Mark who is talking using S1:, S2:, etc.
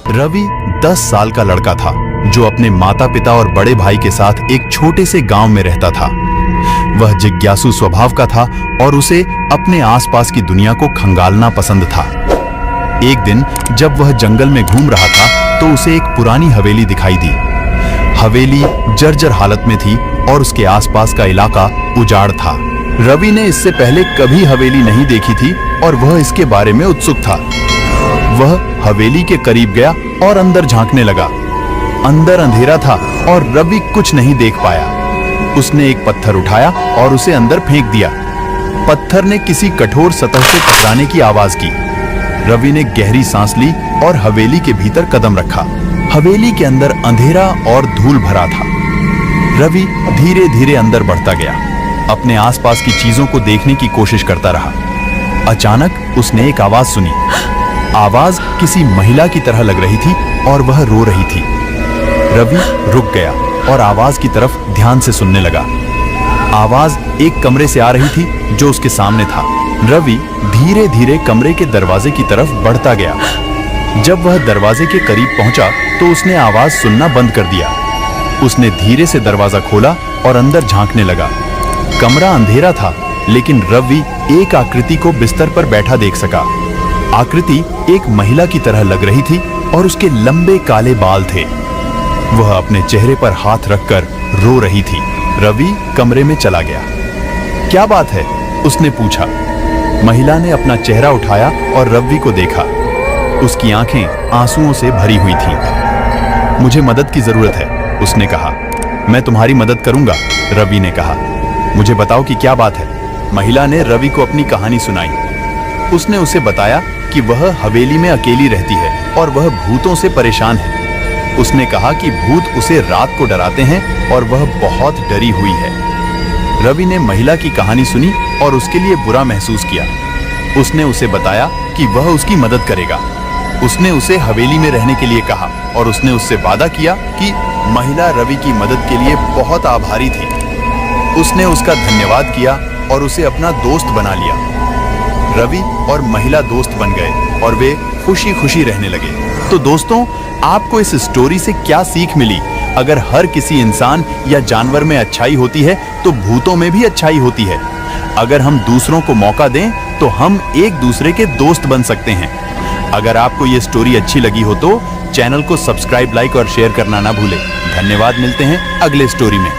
S1: रवि 10 साल का लड़का था जो अपने माता पिता और बड़े भाई के साथ एक छोटे से गांव में रहता था। वह जिज्ञासु स्वभाव का था और उसे अपने आसपास की दुनिया को खंगालना पसंद था। एक दिन जब वह जंगल में घूम रहा था तो उसे एक पुरानी हवेली दिखाई दी। हवेली जर्जर हालत में थी और उसके आसपास का इलाका उजाड़ था। रवि ने इससे पहले कभी हवेली नहीं देखी थी और वह इसके बारे में उत्सुक था। वह हवेली के करीब गया और अंदर झांकने लगा। अंदर अंधेरा था और रवि कुछ नहीं देख पाया। उसने एक पत्थर उठाया और उसे अंदर फेंक दिया। पत्थर ने किसी कठोर सतह से टकराने की आवाज की। रवि ने गहरी सांस ली और हवेली के भीतर कदम रखा। हवेली के अंदर अंधेरा और धूल भरा था। रवि धीरे धीरे अंदर बढ़ता गया, अपने आसपास की चीजों को देखने की कोशिश करता रहा। अचानक उसने एक आवाज सुनी। आवाज किसी महिला की तरह लग रही थी और वह रो रही थी। रवि रुक गया और आवाज की तरफ ध्यान से सुनने लगा। आवाज एक कमरे से आ रही थी जो उसके सामने था। रवि धीरे धीरे कमरे के दरवाजे की तरफ बढ़ता गया। जब वह दरवाजे के करीब पहुंचा तो उसने आवाज सुनना बंद कर दिया। उसने धीरे से दरवाजा खोला और अंदर झांकने लगा। कमरा अंधेरा था, लेकिन रवि एक आकृति को बिस्तर पर बैठा देख सका। आकृति एक महिला की तरह लग रही थी और उसके लंबे काले बाल थे। वह अपने चेहरे पर हाथ रखकर रो रही थी। रवि कमरे में चला गया। क्या बात है? उसने पूछा। महिला ने अपना चेहरा उठाया और रवि को देखा। उसकी आंखें आंसुओं से भरी हुई थीं। मुझे मदद की जरूरत है, उसने कहा। मैं तुम्हारी मदद करूंगा, रवि ने कहा। मुझे बताओ कि क्या बात है? महिला ने रवि को अपनी कहानी सुनाई। उसने उसे बताया कि वह हवेली में अकेली रहती है और वह भूतों से परेशान है। उसने कहा कि भूत उसे रात को डराते हैं और वह बहुत डरी हुई है। रवि ने महिला की कहानी सुनी और उसके लिए बुरा महसूस किया। उसने उसे बताया कि वह उसकी मदद करेगा। उसने उसे हवेली में रहने के लिए कहा और उसने उससे वादा किया कि महिला रवि की मदद के लिए बहुत आभारी थी। उसने उसका धन्यवाद किया और उसे अपना दोस्त बना लिया। रवि और महिला दोस्त बन गए और वे खुशी खुशी रहने लगे। तो दोस्तों, आपको इस स्टोरी से क्या सीख मिली? अगर हर किसी इंसान या जानवर में अच्छाई होती है तो भूतों में भी अच्छाई होती है। अगर हम दूसरों को मौका दें तो हम एक दूसरे के दोस्त बन सकते हैं। अगर आपको ये स्टोरी अच्छी लगी हो तो चैनल को सब्सक्राइब, लाइक और शेयर करना ना भूलें। धन्यवाद। मिलते हैं अगले स्टोरी में।